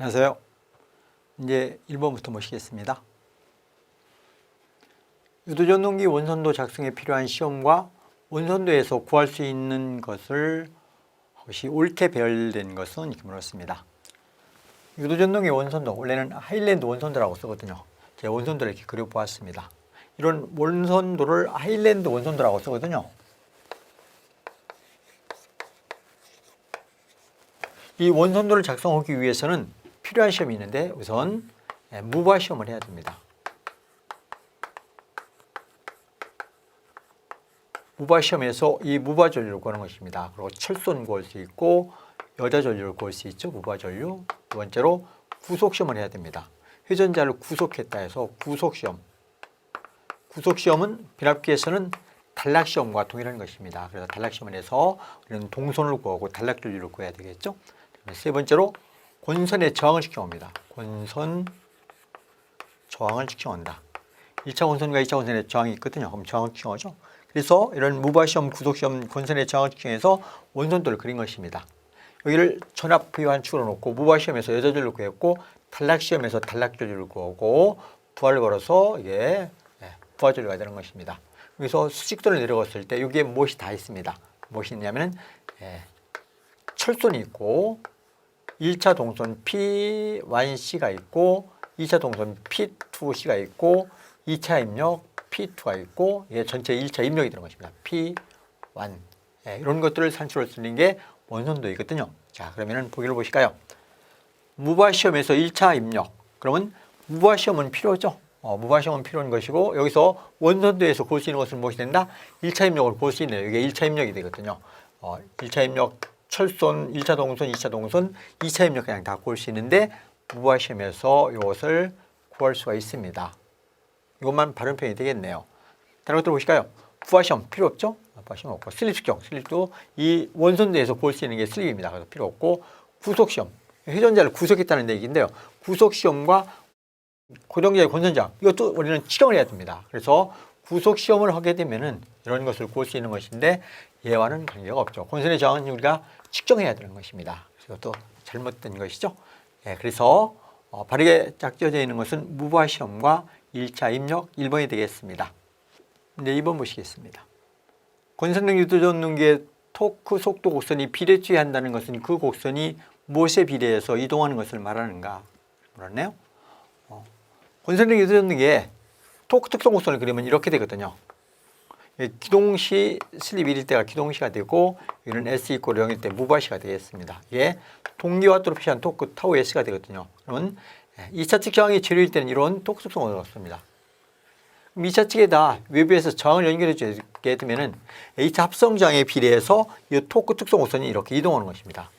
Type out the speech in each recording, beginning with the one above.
안녕하세요. 이제 1번부터 모시겠습니다. 유도전동기 원선도 작성에 필요한 시험과 원선도에서 구할 수 있는 것을 혹시 옳게 배열된 것은 이렇게 물었습니다. 유도전동기 원선도, 원래는 하일랜드 원선도라고 쓰거든요. 제가 원선도를 이렇게 그려보았습니다. 이런 원선도를 하일랜드 원선도라고 쓰거든요. 이 원선도를 작성하기 위해서는 필요한 시험이 있는데 우선 무바 시험을 해야 됩니다. 무바 시험에서 이 무바 전류를 구하는 것입니다. 그리고 철선 구할 수 있고 여자 전류를 구할 수 있죠. 무바 전류. 두 번째로 구속 시험을 해야 됩니다. 회전자를 구속했다 해서 구속 시험. 구속 시험은 변압기에서는 단락 시험과 동일한 것입니다. 그래서 단락 시험을 해서 우리는 동선을 구하고 단락 전류를 구해야 되겠죠. 세 번째로 권선의 저항을 측정합니다. 권선 저항을 측정한다. 1차 권선과 2차 권선의 저항이 있거든요. 그럼 저항을 측정하죠. 그래서 이런 무바시험, 구속시험, 권선의 저항을 측정해서 원선도를 그린 것입니다. 여기를 전압부여 한 축으로 놓고 무바시험에서 여자전류를 구했고 단락시험에서 단락전류를 구하고 부하를 걸어서 이게 부하전류가 되는 것입니다. 여기서 수직선을 내려갔을 때 여기에 무엇이 다 있습니다. 무엇이 있냐면 철선이 있고 1차 동선 P1C가 있고 2차 동선 P2C가 있고 2차 입력 P2가 있고 이게 전체 1차 입력이 되는 것입니다. P1 이런 것들을 산출할 수 있는 게 원선도이거든요. 자, 그러면 보기를 보실까요? 무바시험에서 1차 입력. 그러면 무바시험은 필요죠. 무바시험은 필요한 것이고 여기서 원선도에서 볼 수 있는 것은 무엇이 된다? 1차 입력을 볼 수 있네요. 이게 1차 입력이 되거든요. 1차 입력 철선, 1차 동선, 2차 동선, 2차 입력 그냥 다 구할 수 있는데 무바시험에서 이것을 구할 수가 있습니다. 이것만 바른 표현이 되겠네요. 다른 것들 보실까요? 부하시험 필요 없죠? 부하시험 없고 슬립 측정, 슬립도 이 원선도에서 볼 수 있는 게 슬립입니다. 그래서 필요 없고 구속시험, 회전자를 구속했다는 얘기인데요. 구속시험과 고정자의 권선장 이것도 우리는 측정을 해야 됩니다. 그래서 구속시험을 하게 되면은 이런 것을 구할 수 있는 것인데 얘와는 관계가 없죠. 권선의 저항은 우리가 측정해야 되는 것입니다. 그래서 이것도 잘못된 것이죠. 그래서 바르게 짝지어져 있는 것은 무바시험과 1차 입력 1번이 되겠습니다. 이제 2번 보시겠습니다. 권선등 유도전등기의 토크 속도 곡선이 비례주의한다는 것은 그 곡선이 무엇에 비례해서 이동하는 것을 말하는가 물었네요. 권선등 유도전등기의 토크 특성 곡선을 그리면 이렇게 되거든요. 기동시 슬립 1일 때가 기동시가 되고 이는 S = 0일 때 무바시가 되겠습니다. 이게 동기와또로 표시한 토크 타우 S가 되거든요. 그러면 2차 측 저항이 제로일 때는 이런 토크 특성을 얻습니다. 2차 측에다 외부에서 저항을 연결해 주게 되면은 H차 합성 저항에 비례해서 이 토크 특성 곡선이 이렇게 이동하는 것입니다.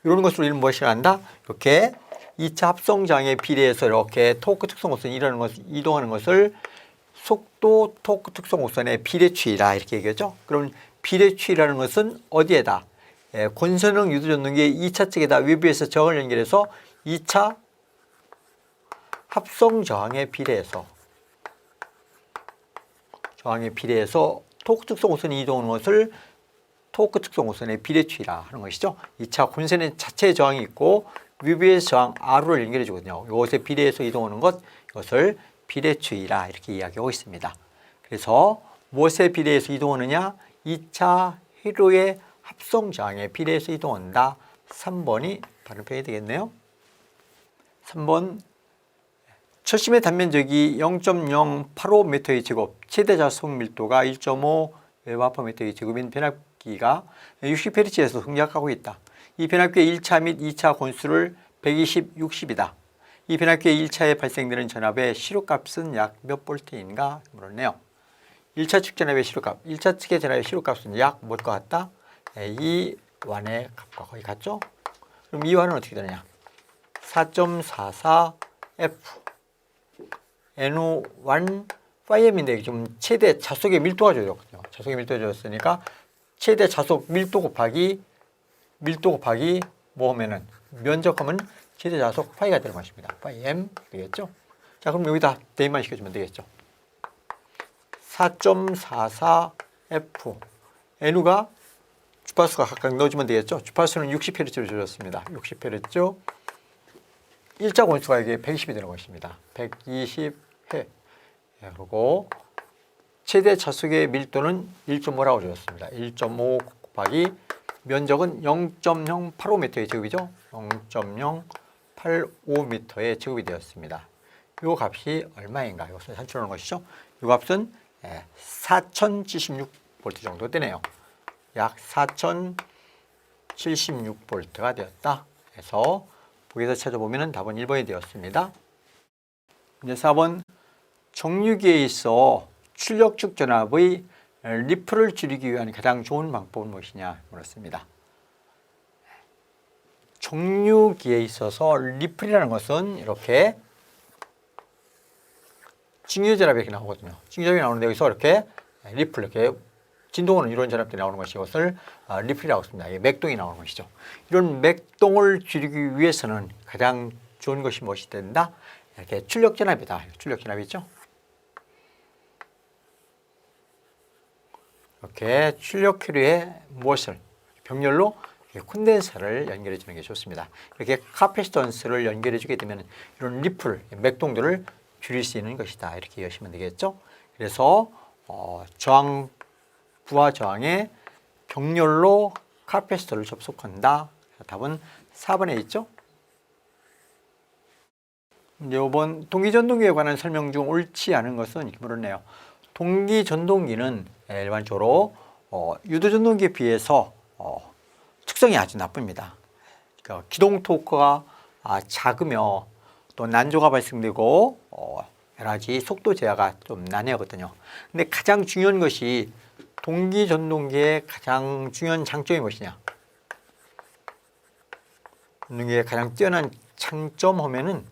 이런 것으로 우리는 무엇을 한다? 이렇게 2차 합성 저항에 비례해서 이렇게 토크 특성 곡선이 이동하는 것을 속도 토크 특성 곡선의 비례추이라 이렇게 얘기하죠. 그럼 비례추이라는 것은 어디에다? 권선형 유도전등기의 2차 측에다 외부에서 저항을 연결해서 2차 합성 저항에 비례해서 토크 특성 곡선이 이동하는 것을 토크 특성 곡선의 비례추이라 하는 것이죠. 2차 권선의 자체의 저항이 있고 외부에서 저항 R를 연결해 주거든요. 이것에 비례해서 이동하는 것, 이것을 비례추이라 이렇게 이야기하고 있습니다. 그래서 무엇에 비례해서 이동하느냐? 2차 회로의 합성 저항에 비례해서 이동한다. 3번이 바른 표현이 되겠네요. 3번 철심의 단면적이 0.085m의 제곱, 최대 자속 밀도가 1.5 웨바퍼미터의 제곱인 변압기가 60Hz에서 흥작하고 있다. 이 변압기의 1차 및 2차 권수를 120, 60이다. 이 변압기의 1차에 발생되는 전압의 시료값은 약 몇 볼트인가 물었네요. 1차 측 전압의 시료값, 1차 측의 전압의 시료값은 약 무엇과 같다? E1의 값과 거의 같죠? 그럼 E1은 어떻게 되느냐? 4.44F NO1 5M인데 지금 최대 자속의 밀도가 줘졌거든요. 자속의 밀도가 줘졌으니까 최대 자속 밀도 곱하기 뭐 하면은 면적하면 최대 자속 파이가 되는 것입니다. 파이 M 되겠죠? 자, 그럼 여기다 대입만 시켜주면 되겠죠. 4.44F N우가 주파수가 각각 넣어주면 되겠죠. 주파수는 60Hz로 줘졌습니다. 60Hz 일자 권수가 이게 120이 되는 것입니다. 120회. 그리고 최대 차속의 밀도는 1.5라고 주었습니다. 1.5 곱하기 면적은 0.085m의 제곱이죠. 0.085m의 제곱이 되었습니다. 이 값이 얼마인가? 이것을 산출하는 것이죠. 이 값은 4076V 정도 되네요. 약 4076V가 되었다. 그래서 보기에서 찾아보면 답은 1번이 되었습니다. 이제 4번 정류기에 있어 출력축 전압의 리플을 줄이기 위한 가장 좋은 방법은 무엇이냐 물었습니다. 정류기에 있어서 리플이라는 것은 이렇게 증유전압이 이렇게 나오거든요. 증유전압이 나오는데 여기서 이렇게 리플, 이렇게 진동으로 이런 전압들이 나오는 것이 이것을 리플이라고 합니다. 맥동이 나오는 것이죠. 이런 맥동을 줄이기 위해서는 가장 좋은 것이 무엇이 된다? 이렇게 출력전압이다. 출력전압이 있죠. 이렇게 출력회로에 무엇을 병렬로 콘덴서를 연결해 주는 게 좋습니다. 이렇게 카패시턴스를 연결해 주게 되면 이런 리플, 맥동들을 줄일 수 있는 것이다. 이렇게 이해하시면 되겠죠. 그래서 저항, 부하 저항에 병렬로 카패시터를 접속한다. 답은 4번에 있죠. 이제 5번 동기전동기에 관한 설명 중 옳지 않은 것은 이렇게 물었네요. 동기전동기는 일반적으로 유도전동기에 비해서 특성이 아주 나쁩니다. 그러니까 기동 토크가 작으며 또 난조가 발생되고 여러 가지 속도 제어가 좀 난해하거든요. 근데 가장 중요한 것이 동기전동기의 가장 중요한 장점이 무엇이냐? 전동기의 가장 뛰어난 장점 하면은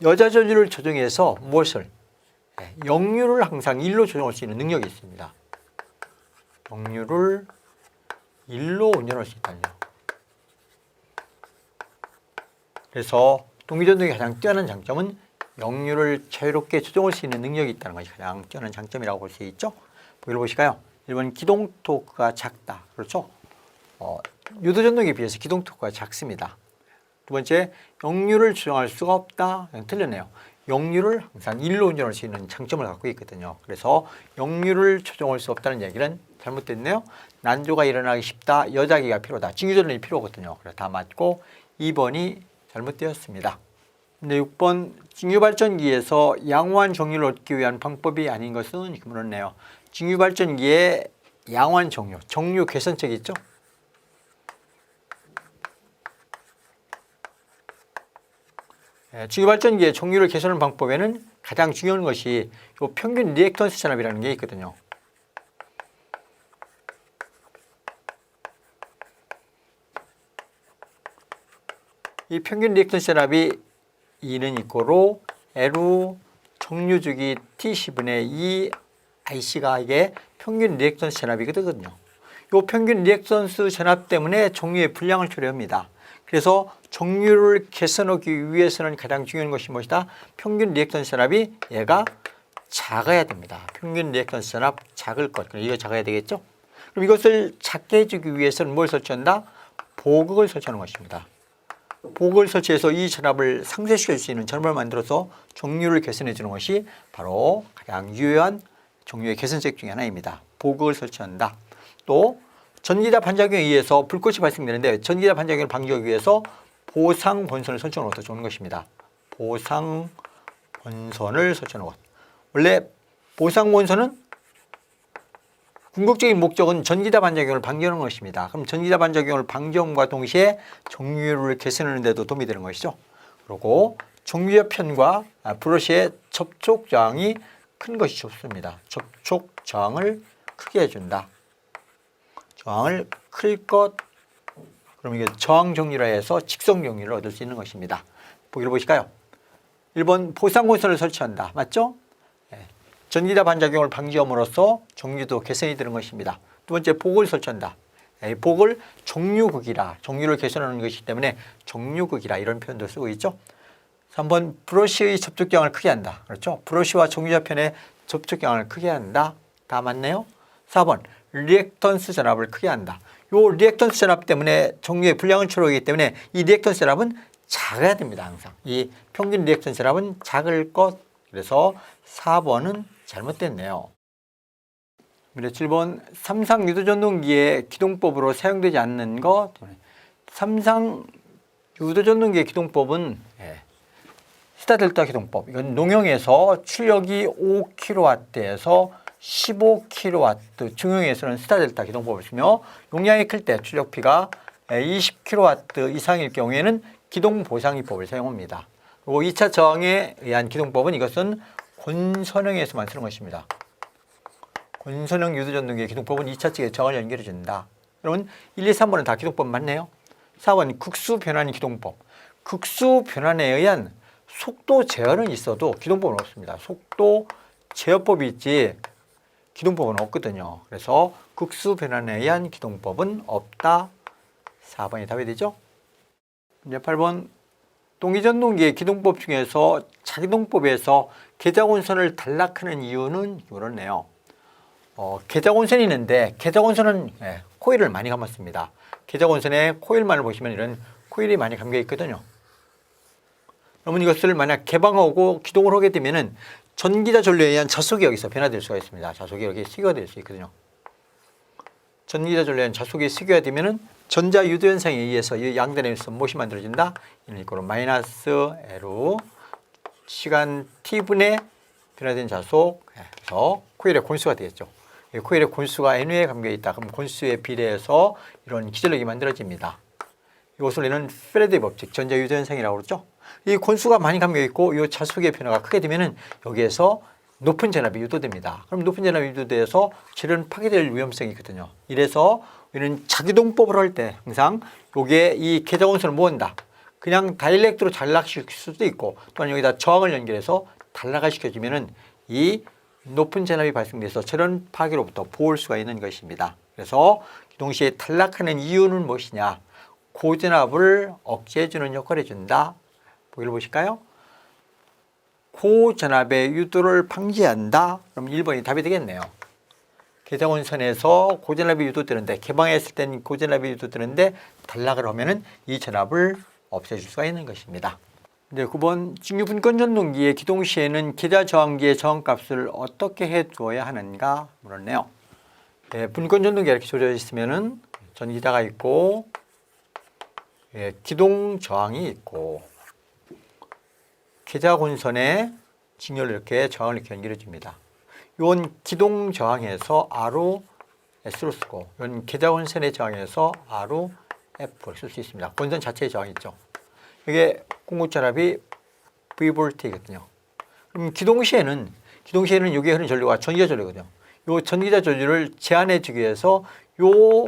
여자 전류를 조정해서 무엇을? 역류를 항상 1로 조정할 수 있는 능력이 있습니다. 역류를 1로 운전할 수 있다뇨. 그래서 동기전동기의 가장 뛰어난 장점은 역류를 자유롭게 조정할 수 있는 능력이 있다는 것이 가장 뛰어난 장점이라고 볼 수 있죠. 보기를 보실까요? 1번 기동 토크가 작다. 그렇죠? 유도전동기에 비해서 기동 토크가 작습니다. 두 번째, 역류를 조정할 수가 없다. 틀렸네요. 역류를 항상 1로 운전할 수 있는 장점을 갖고 있거든요. 그래서 역류를 조정할 수 없다는 얘기는 잘못됐네요. 난조가 일어나기 쉽다. 여자기가 필요하다. 증유전력이 필요하거든요. 그래서 다 맞고 2번이 잘못되었습니다. 근데 6번 증유발전기에서 양호한 정류를 얻기 위한 방법이 아닌 것은 이렇게 물었네요. 증유발전기의 양호한 정류 개선책이 있죠. 증유발전기의 정류를 개선하는 방법에는 가장 중요한 것이 이 평균 리액턴스 전압이라는 게 있거든요. 이 평균 리액턴스 전압이 E는 이꼬로 L우 정류주기 T10분의 2 IC가 이게 평균 리액턴스 전압이거든요. 이 평균 리액턴스 전압 때문에 정류의 불량을 초래합니다. 그래서 정류를 개선하기 위해서는 가장 중요한 것이 무엇이다? 평균 리액턴스 전압이 얘가 작아야 됩니다. 평균 리액턴스 전압 작을 것. 이거 작아야 되겠죠? 그럼 이것을 작게 해주기 위해서는 뭘 설치한다? 보극을 설치하는 것입니다. 보극을 설치해서 이 전압을 상쇄시킬 수 있는 전압을 만들어서 정류를 개선해 주는 것이 바로 가장 유효한 정류의 개선책 중에 하나입니다. 보극을 설치한다. 또 전기자 반작용에 의해서 불꽃이 발생되는데 전기자 반작용을 방지하기 위해서 보상 본선을 설치하는 것도 좋은 것입니다. 보상 본선을 설치하는 것. 원래 보상 본선은 궁극적인 목적은 전기자 반작용을 방지하는 것입니다. 그럼 전기자 반작용을 방지함과 동시에 정류를 개선하는 데도 도움이 되는 것이죠. 그리고 정류의 편과 브러쉬의 접촉 저항이 큰 것이 좋습니다. 접촉 저항을 크게 해준다. 저항을 클 것. 그럼 이게 저항 정류라 해서 직선 정류를 얻을 수 있는 것입니다. 보기를 보실까요? 1번 보상본선을 설치한다. 맞죠? 전기자 반작용을 방지함으로써 정류도 개선이 되는 것입니다. 두 번째, 보극을 설치한다. 보극을 정류극이라, 정류를 개선하는 것이기 때문에 정류극이라 이런 표현도 쓰고 있죠. 3번, 브러쉬의 접촉경을 크게 한다. 그렇죠? 브러쉬와 정류자 편의 접촉경을 크게 한다. 다 맞네요. 4번, 리액턴스 전압을 크게 한다. 요 리액턴스 전압 때문에 종류의 분량을 초래하기 때문에 이 리액턴스 전압은 작아야 됩니다. 항상 이 평균 리액턴스 전압은 작을 것. 그래서 4번은 잘못됐네요. 문제 7번 삼상 유도전동기의 기동법으로 사용되지 않는 것. 삼상 유도전동기의 기동법은 스타델타 기동법. 이건 농용에서 출력이 5kW에서 15kW, 중용에서는 스타델타 기동법을 쓰며 용량이 클 때 출력피가 20kW 이상일 경우에는 기동보상기법을 사용합니다. 그리고 2차 저항에 의한 기동법은 이것은 곤선형에서만 쓰는 것입니다. 곤선형 유도전동기의 기동법은 2차 측에 저항을 연결해 준다. 그러면 1, 2, 3번은 다 기동법 맞네요. 4번 극수 변환 기동법. 극수 변환에 의한 속도 제어는 있어도 기동법은 없습니다. 속도 제어법이 있지 기동법은 없거든요. 그래서 극수 변환에 의한 기동법은 없다. 4번이 답이 되죠. 이제 8번 동기전동기의 기동법 중에서 자기동법에서 계작원선을 단락하는 이유는 이렇네요. 계작원선이 있는데 계작원선은 코일을 많이 감았습니다. 계작원선에 코일만을 보시면 이런 코일이 많이 감겨 있거든요. 그러면 이것을 만약 개방하고 기동을 하게 되면은 전기자 전류에 의한 자속이 여기서 변화될 수가 있습니다. 자속이 여기 시겨될 수 있거든요. 전기자 전류에 의한 자속이 시겨야 되면은 전자 유도 현상에 의해서 이 양단에서 무엇이 만들어진다? 이거로 마이너스 L 시간 T분의 변화된 자속. 그래서 코일의 곤수가 되겠죠. 코일의 곤수가 N에 감겨 있다. 그럼 곤수에 비례해서 이런 기전력이 만들어집니다. 이것을 우리는 패러데이 법칙, 전자 유도 현상이라고 그러죠. 이 곤수가 많이 감겨 있고 이 자속의 변화가 크게 되면은 여기에서 높은 전압이 유도됩니다. 그럼 높은 전압이 유도돼서 질은 파괴될 위험성이 있거든요. 이래서 우리는 자기동법을 할 때 항상 요게 이 계작원선을 모은다. 그냥 다이렉트로 단락시킬 수도 있고 또는 여기다 저항을 연결해서 단락을 시켜주면은 이 높은 전압이 발생돼서 저런 파괴로부터 보호할 수가 있는 것입니다. 그래서 동시에 단락하는 이유는 무엇이냐? 고전압을 억제해주는 역할을 해준다. 보기를 보실까요? 고전압의 유도를 방지한다. 그럼 1번이 답이 되겠네요. 계작원선에서 고전압이 유도되는데 개방했을 때는 고전압이 유도되는데 단락을 하면은 이 전압을 없애줄 수가 있는 것입니다. 네, 9번 직류분권 전동기의 기동 시에는 계좌 저항기의 저항값을 어떻게 해 두어야 하는가 물었네요. 네, 분권 전동기가 이렇게 조져져 있으면은 전기자가 있고 기동 저항이 있고 계좌곤선에 직렬을 이렇게 저항을 이렇게 연결해 줍니다. 이건 기동 저항에서 R로 S로 쓰고 이건 계좌곤선의 저항에서 R로 F를 쓸 수 있습니다. 본선 자체의 저항이 있죠. 이게 공급전압이 V볼트이거든요. 그럼 기동 시에는 여기에 흐르는 전류가 전기자 전류거든요. 이 전기자 전류를 제한해 주기 위해서 이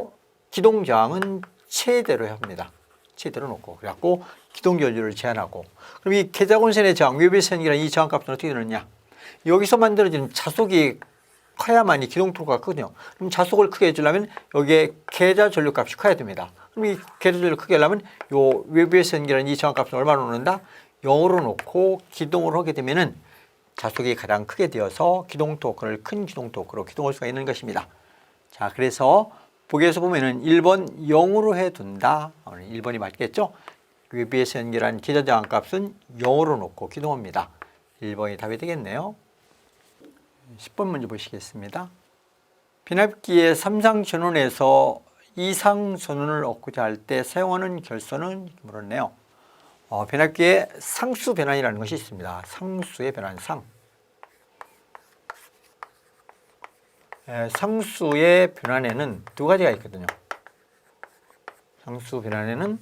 기동 저항은 최대로 합니다. 최대로 놓고 그래갖고 기동 전류를 제한하고 그럼 이 계좌곤선의 저항, 외배선이라는 이 저항값은 어떻게 되느냐? 여기서 만들어지는 자속이 커야만 이 기동 토크가 크거든요. 그럼 자속을 크게 해주려면 여기에 계좌 전류 값이 커야 됩니다. 그럼 이 계좌 전류 크게 하려면 요 외부에선이라는 이 저항값은 얼마로 놓는다? 0으로 놓고 기동을 하게 되면은 자속이 가장 크게 되어서 기동 토크를 큰 기동 토크로 기동할 수가 있는 것입니다. 자, 그래서 보기에서 보면은 1번 0으로 해둔다. 1번이 맞겠죠? 외부에서 연결한 계좌 저항값은 0으로 놓고 기동합니다. 1번이 답이 되겠네요. 10번 문제 보시겠습니다. 변압기의 3상 전원에서 2상 전원을 얻고자 할 때 사용하는 결선은 물었네요. 변압기에 상수 변환이라는 것이 있습니다. 상수의 변환, 상수의 변환에는 두 가지가 있거든요. 상수 변환에는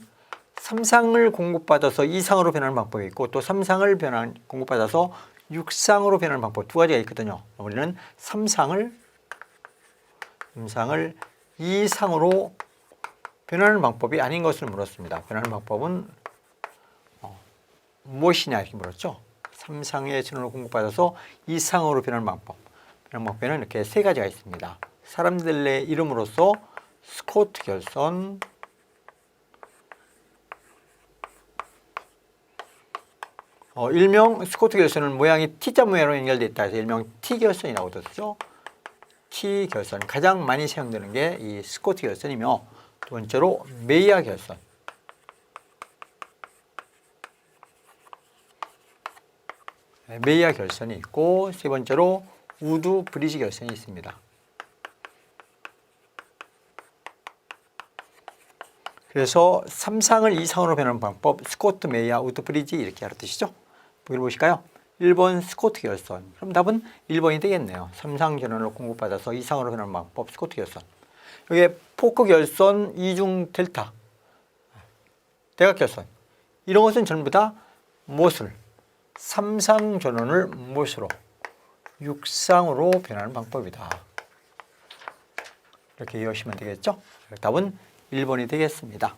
3상을 공급받아서 2상으로 변하는 방법이 있고 또 3상을 공급받아서 6상으로 변하는 방법 두 가지가 있거든요. 우리는 3상을 2상으로 변하는 방법이 아닌 것을 물었습니다. 변하는 방법은 무엇이냐 이렇게 물었죠. 3상의 전원을 공급받아서 2상으로 변하는 방법. 변하는 방법에는 이렇게 세 가지가 있습니다. 사람들의 이름으로서 스코트 결선, 일명 스코트 결선은 모양이 T자 모양으로 연결되어 있다 해서 일명 T결선이라고 듣죠. T결선 가장 많이 사용되는 게 이 스코트 결선이며 두 번째로 메이아 결선. 메이아 결선이 있고 세 번째로 우드 브리지 결선이 있습니다. 그래서 3상을 2상으로 변하는 방법 스코트, 메이아, 우드 브리지 이렇게 알아두시죠. 보기를 보실까요? 1번 스코트 결선. 그럼 답은 1번이 되겠네요. 3상 전원을 공급받아서 2상으로 변하는 방법 스코트 결선. 여기에 포크 결선, 이중 델타, 대각 결선. 이런 것은 전부 다 무엇을? 3상 전원을 무엇으로? 6상으로 변하는 방법이다. 이렇게 이해하시면 되겠죠? 답은 1번이 되겠습니다.